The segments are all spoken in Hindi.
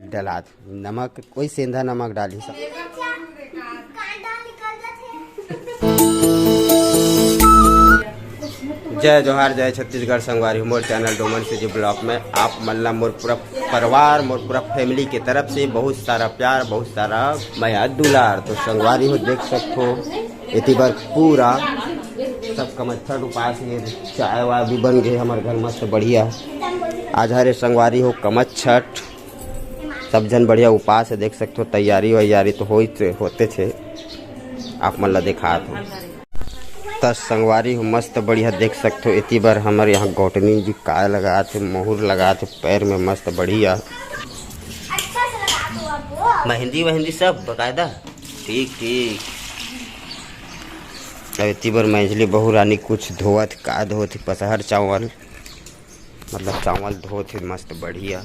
डला नमक कोई सेंधा नमक डाली सब। जय जोहार जय छत्तीसगढ़ संगवारी मोर चैनल डोमन सिटी ब्लॉक में आप मल्ला मोर पूरा परिवार मोर पूरा फैमिली की तरफ से बहुत सारा प्यार बहुत सारा माया दुलार। तो संगवारी हो देख सकते हो इतनी बार पूरा सब कमच्छर उपास है। चाय वाय भी बन गए हमारे घर मस्त बढ़िया। आज हरे संगवारी हो कमच्छठ सब जन बढ़िया उपास है। देख सकते हो तैयारी वैयारी तो होते थे आप मल्ला देखा थे तस संगवारी हो मस्त बढ़िया। देख सकते हो इतनी बार हमारे यहाँ गौटनी जी काय लगा थे मोहर लगा थे पैर में मस्त बढ़िया। मेहंदी वहंदी सब बकायदा ठीक ठीक। इतनी बार मैझली बहू रानी कुछ धोत का धोत पसहर चावल मतलब चावल धोत मस्त बढ़िया।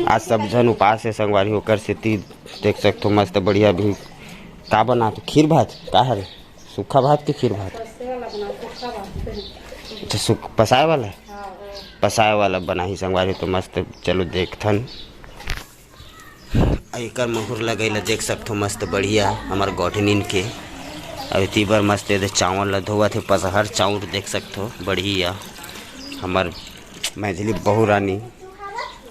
आज सब जन उपास है संगवारी होकर से देख सकते हो मस्त बढ़िया। भी का बना तो खीर भात का है सूखा भात के खीर भात अच्छा पसाए वाला बना ही संगवारी तो मस्त। चलो देखथन एकर मोहर लगेला देख सकते हो मस्त बढ़िया हमार गौठनीन के। अब इतनी बार मस्त दे चावल ला धोआ थे पसहर चाउर देख सकते हो बढ़िया हमार मैझली बहू रानी।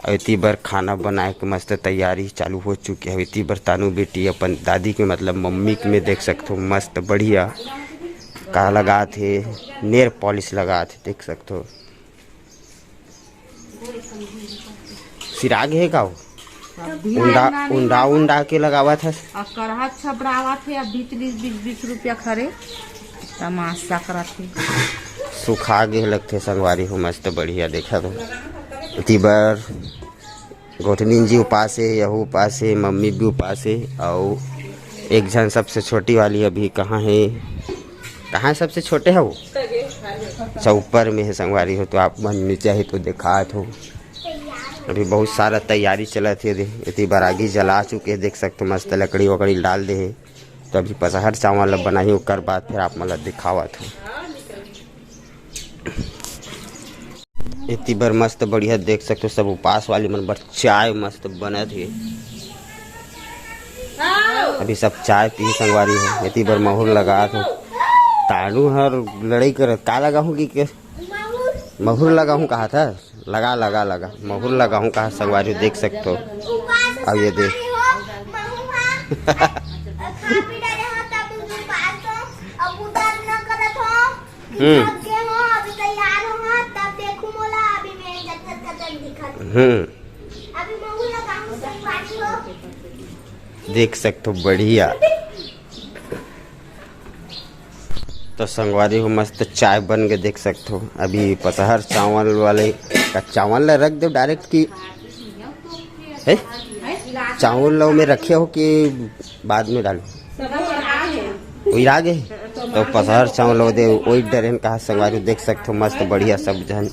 और इतनी बार खाना बनाए के मस्त तैयारी चालू हो चुकी है। इतनी बार तानू बेटी अपन दादी के मतलब मम्मी के में देख सकते हो मस्त बढ़िया का लगा थे नेल पॉलिश लगा थे देख सकते हो। सिराग है का उंडा के लगावा था करहा छबड़ावा थे अब 20 रुपया खरे तमाशा करा थे सुखा गे लगते संगवारी हो मस्त बढ़िया। देखा तो इतनी बार गोठनी जी उपास है यहू उपास है मम्मी भी उपास है। और एक जन सबसे छोटी वाली अभी कहाँ है सबसे छोटे है वो अच्छा ऊपर में है संगवारी हो। तो आप मन नीचे ही तो देखा हो अभी बहुत सारा तैयारी चला थे। इतनी बार आगे जला चुके देख सकते मस्त लकड़ी वकड़ी डाल दे। तो अभी पसहर चावल बनाई ओकर बाद फिर आप मतलब दिखावा था। इतनी बार मस्त बढ़िया देख सकते हो सब उपास वाली मन बर चाय मस्त बना थी। अभी सब चाय पी संगवारी हो। इतनी बार मोहर लगा तो तानू हर लड़ाई कर का लगा हूँ कि मोहर लगा हूँ कहा था लगा मोहर लगा हूँ कहा संगवारी देख सकते हो। अब ये देख देख सकते हो बढ़िया। तो संगवारी हो मस्त चाय बन के देख सकते हो। अभी पसहर चावल वाले का चावल ला रख दो डायरेक्ट की है चावल लो में रखे हो कि बाद में डालो वही आगे तो पसहर चावल दे वही डरेन कहा संगवारी देख सकते हो मस्त बढ़िया सब जन।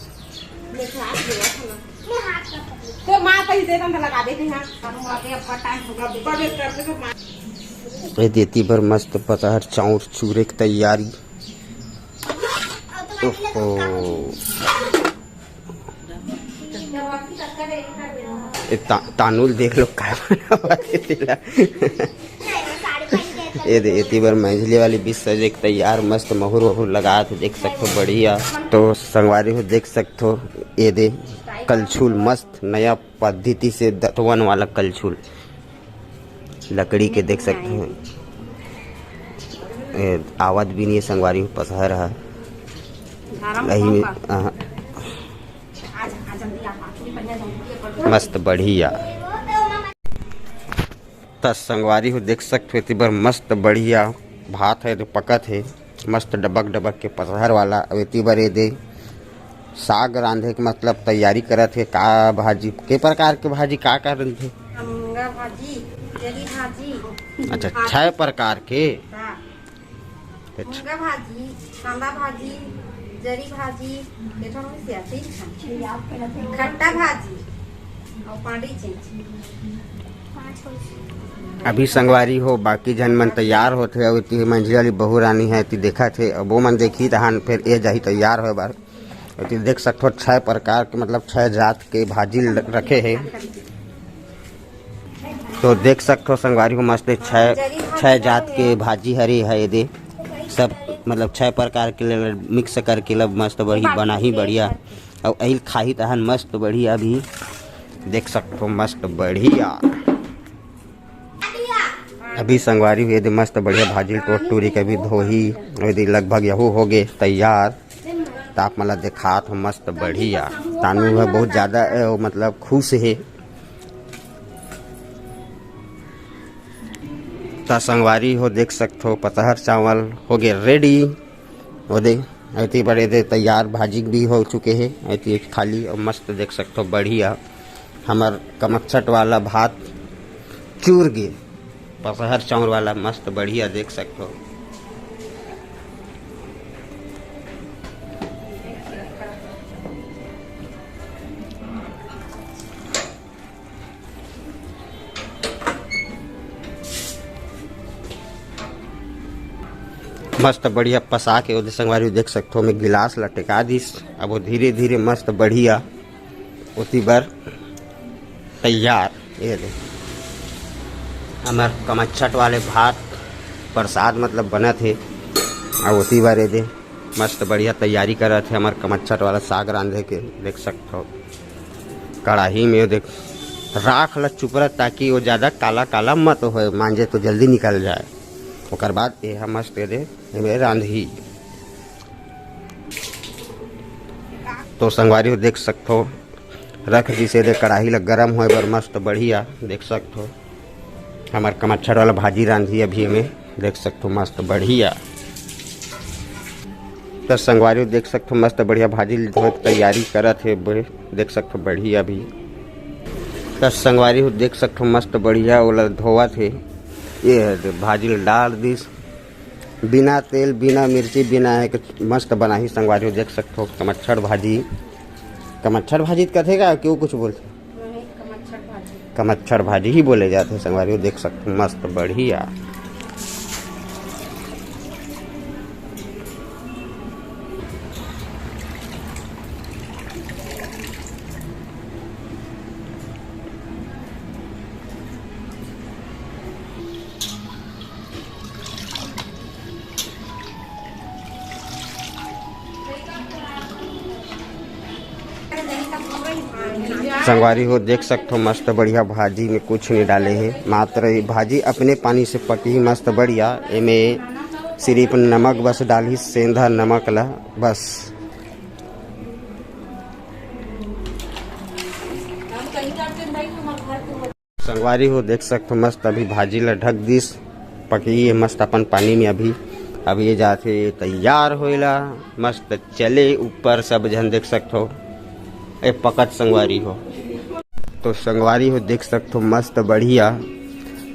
देती पर मस्त पसहर चाउर चूरे की तैयारी। तानुल देख लो क्या इतनी बार मैझली वाली भी सजे तैयार मस्त मोहर वहर लगा थे देख सकते हो बढ़िया। तो संगवारी हो देख सकते हो ये दे कलछुल मस्त नया पद्धति से दतवन वाला कलछुल लकड़ी के देख सकते हो। आवत भी नहीं है संगवारी पसहर है मस्त बढ़िया। तस संगवारी हो देख सकते हो इतनी बार मस्त बढ़िया भात है तो पकत है मस्त डबक के पसहर वाला। अब इतनी बार ये दे साग रांधे के मतलब तैयारी करत है का भाजी के प्रकार के भाजी का कर रहे थे भाजी जरी भाजी अच्छा 6 प्रकार के भाजी कांदा भाजी जरी भाजी खट्टा भाजी और पानी अभी संगवारी हो बाकी जन मन तैयार होथे अउ ती मंझली वाली बहू रानी है ती देखा थे अब वो मन देखी तहान फिर ए जाही तैयार हो बार ती देख सकते हो 6 प्रकार के मतलब 6 जात के भाजी रखे हैं। तो देख सकते हो संगवारी हो मस्त 6 जात के भाजी हरी है ये दे सब मतलब 6 प्रकार के मिक्स करके लब मस्त बढ़िया बना ही बढ़िया और अहिल खाही तहन मस्त बढ़िया भी देख सकते हो मस्त बढ़िया। अभी संगवारी हुए मस्त बढ़िया भाजी टोट टूरी के भी धोही यदि लगभग यहू हो गए तैयार तो आप मतलब दिखात हो मस्त बढ़िया। तानू है बहुत ज़्यादा मतलब खुश है तो संगवारी हो देख सकते हो पतहर चावल हो गए रेडी वो दे ऐती बड़े दे तैयार भाजी भी हो चुके हैं ऐती खाली और मस्त देख सकते हो बढ़िया। हमार कमच्छट वाला भात चूर गे पतहर चावल वाला मस्त बढ़िया देख सकते हो। मस्त बढ़िया पसा के वो संगवारी देख सकते हो मैं गिलास लटका दिस अब वो धीरे धीरे मस्त बढ़िया उसी बार तैयार ये दे हमार कमच्छट वाले भात प्रसाद मतलब बना थे और उसी बार ये दे मस्त बढ़िया तैयारी कर रहे थे हमार कमच्छट वाला साग रांधे के देख सकते हो कढ़ाई में देख राख ल चुपरा ताकि वो ज़्यादा काला काला मत हो मांझे तो जल्दी निकल जाए ओकर बाद यह मस्त दे में रांधी तो संगवारी हो देख सकते हो रख जिसे दे कढ़ाई ल गरम हो बर मस्त बढ़िया देख सकते हो हमार कमच्छट वाला भाजी रांधी अभी में देख सकते हो मस्त बढ़िया। तो संगवारी हो देख सकते हो मस्त बढ़िया भाजी धोए तैयारी करत है देख सकते हो बढ़िया भी। तो संगवारी हो देख सकते हो मस्त बढ़िया वाला धोआ थे ये भाजी डाल दिस बिना तेल बिना मिर्ची बिना है कि मस्त बना ही संगवारी हो देख सकते हो कमच्छट भाजी कहते का क्यों कुछ बोलते कमच्छट भाजी ही बोले जाते संगवारी हो देख सकते हो मस्त बढ़िया। संगवारी हो देख सकते हो मस्त बढ़िया भाजी में कुछ नहीं डाले हैं मात्र ये भाजी अपने पानी से पकी मस्त बढ़िया इमें सिर्फ नमक बस डाली सेंधा नमक ला बस। संगवारी हो देख सकते हो मस्त अभी भाजी ला ढक दिस पकी है मस्त अपन पानी में अभी ये जाते तैयार होइला मस्त चले ऊपर सब जन देख सकते हो ए पकत संगवारी हो तो संगवारी हो देख सकते हो मस्त बढ़िया।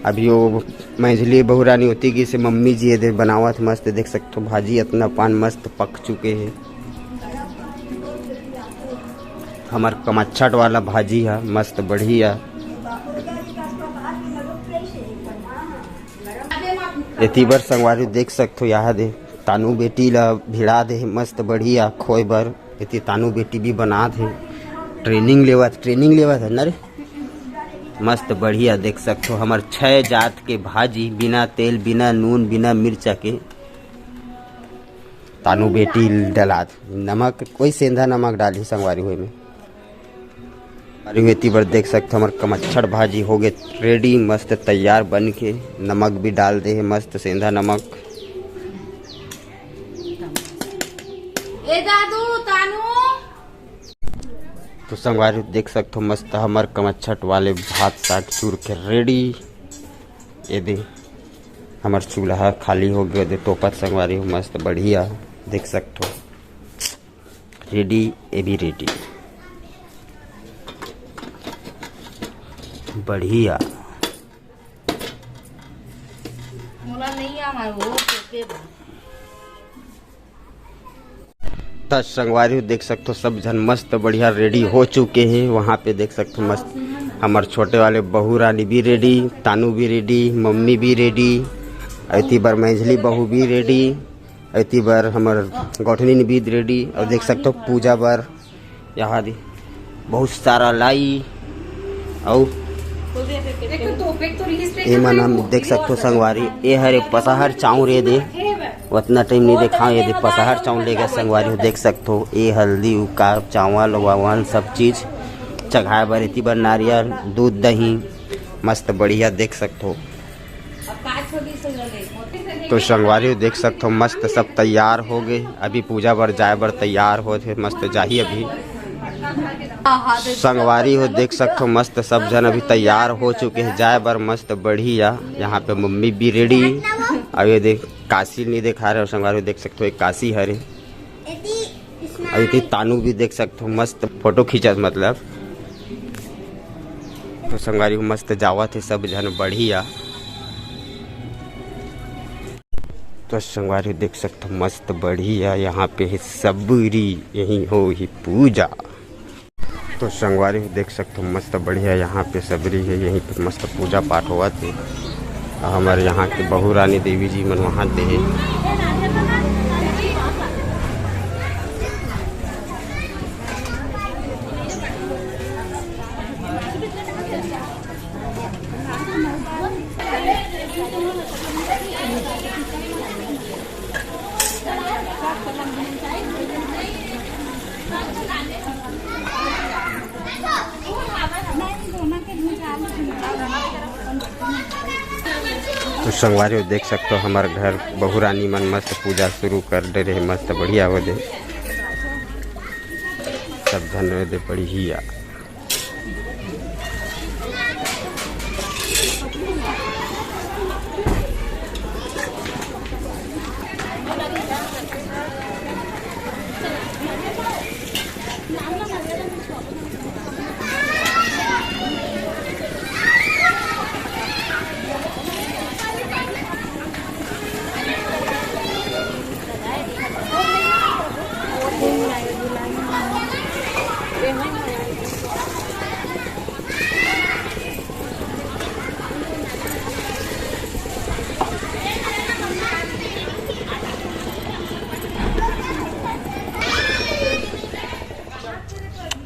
अभी वो मंझली बहू रानी होती कि से मम्मी जी ये बनावत मस्त देख सकते हो भाजी इतना पान मस्त पक चुके हैं हमार कमच्छट वाला भाजी है मस्त बढ़िया। इतनी बार संगवारी देख सकते हो यहाँ दे तानू बेटी ला भिड़ा दे मस्त बढ़िया खोए बर इतनी तानू बेटी भी बना दे ट्रेनिंग लेवत है ना रे मस्त बढ़िया देख सकते हो हमार 6 जात के भाजी बिना तेल बिना नून बिना मिर्चा के तानू बेटी डलात नमक कोई सेंधा नमक डाली संगवारी हुए में अरे वेती पर देख सकते हो हमार कमच्छट भाजी हो गए रेडी मस्त तैयार बन के नमक भी डाल दे मस्त सेंधा नमक। ए दादू तानू तो संगवारी देख सकते हो मस्त हमार कमच्छट वाले भात साग चूर के रेडी ये दे हमार चूल्हा खाली हो गया दे तोपत संगवारी हो मस्त बढ़िया देख सकते हो रेडी ये भी रेडी बढ़िया। मोला नहीं आ मारो पे संगवारी देख सकते हो सब जन मस्त बढ़िया रेडी हो चुके हैं वहाँ पे देख सकते हो मस्त हमार छोटे वाले बहू रानी भी रेडी, तानू भी रेडी, मम्मी भी रेडी, ऐती बार मैझली बहू भी रेडी, ऐती बार हमार गौठनी भी रेडी। और देख सकते हो पूजा बार यहाँ बहुत सारा लाई और ये मन हम देख सकते हो संगवारी ये हरे पसहर चाऊ रे दे उतना टाइम नहीं देखा ये दे पसहर चाऊ ले गए संगवारी देख सकते हो ये हल्दी उका चावल वावल सब चीज़ चढ़ाए बर इतनी बार नारियल दूध दही मस्त बढ़िया देख सकते हो। तो संगवारी देख सकते हो मस्त सब तैयार हो गए, अभी पूजा बर जाए बर तैयार हो थे मस्त जाही अभी संगवारी हो देख सकते हो मस्त सब जन अभी तैयार हो चुके हैं जाए बर मस्त बढ़िया। यहाँ पे मम्मी भी रेडी अब ये देख काशी नहीं दिखा रहे हो संगवारी देख सकते हो एक काशी हरे अभी तानू भी देख सकते हो मस्त फोटो खींचत मतलब। तो संगवारी मस्त जावत है सब जन बढ़िया। तो संगवारी देख सकते हो मस्त बढ़िया यहाँ पे है सबरी यही हो ही पूजा। तो संगवारी देख सकते हो मस्त बढ़िया यहाँ पे सबरी है यहीं पे मस्त पूजा पाठ हुआ थे। हमारे यहाँ के बहू रानी देवी जी मन वहाँ दे तो संगवारी देख सकते हो हमारे घर बहू रानी मन मस्त पूजा शुरू कर दे रहे मस्त बढ़िया हो दे सब धन दे बढ़िया।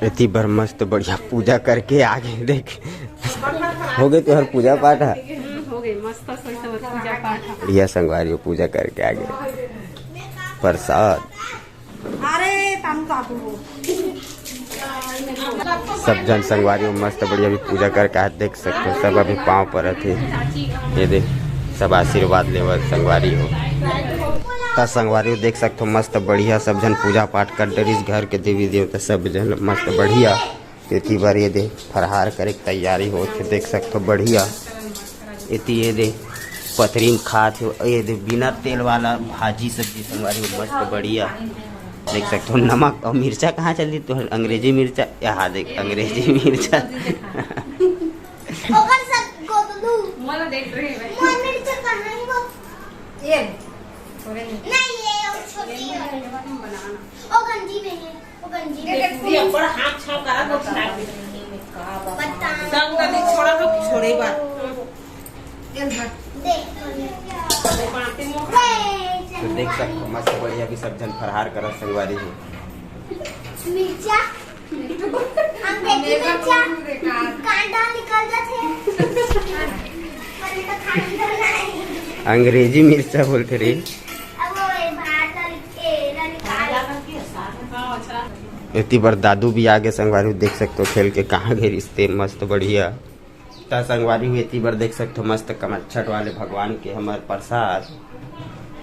इतनी बार मस्त बढ़िया पूजा करके आगे देख हो गए तो हर पूजा पाठ है हो गई मस्त पूजा पाठ बढ़िया संगवारी पूजा करके आगे प्रसाद सब जन संगवारी मस्त बढ़िया भी पूजा करके आज देख सकते हो सब अभी पाँव पर थे ये देख सब आशीर्वाद लेवल संगवारी हो ता संगवारी देख सकते हो मस्त बढ़िया सब जन पूजा पाठ कर डरिस घर के देवी देवता सब जन मस्त बढ़िया इतनी बार ये दे फरहार करे तैयारी हो देख सकते हो बढ़िया इतनी ये दे पथरीन खात हो ये दे बिना तेल वाला भाजी सब्जी संगवारी मस्त बढ़िया देख सकते हो। नमक और मिर्चा कहाँ चल रही तो अंग्रेजी मिर्चा यहाँ देख अंग्रेजी मिर्चा तो देख सकते हो मस्त बढ़िया भी सब जन फरहार कर संगवारी है मिर्चा कांटा निकल जाते अंग्रेजी मिर्चा बोलते रही इतनी बार दादू भी आगे संगवारी देख सकते हो खेल के कहाँ गए रिश्ते मस्त बढ़िया ता संगवारी हुई इतनी बार देख सकते हो मस्त कमच्छट वाले भगवान के हमारे प्रसाद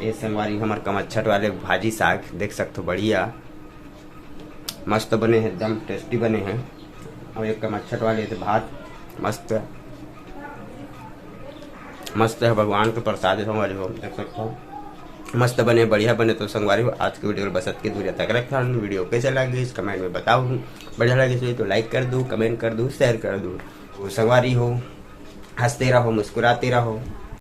ये संगवारी हमारे कमच्छट वाले भाजी साग देख सकते हो बढ़िया मस्त बने हैं एकदम टेस्टी बने हैं। और एक कमच्छट वाले थे भात मस्त मस्त है भगवान के प्रसाद हमारे हो देख सकते हो मस्त बने बढ़िया बने। तो संगवारी हो आज की वीडियो बस की दूरिया तक रखा वीडियो कैसा लगे इस कमेंट में बताओ बढ़िया लगे तो लाइक कर दूँ कमेंट कर दूँ शेयर कर दूँ। संगवारी हो हंसते रहो मुस्कुराते रहो।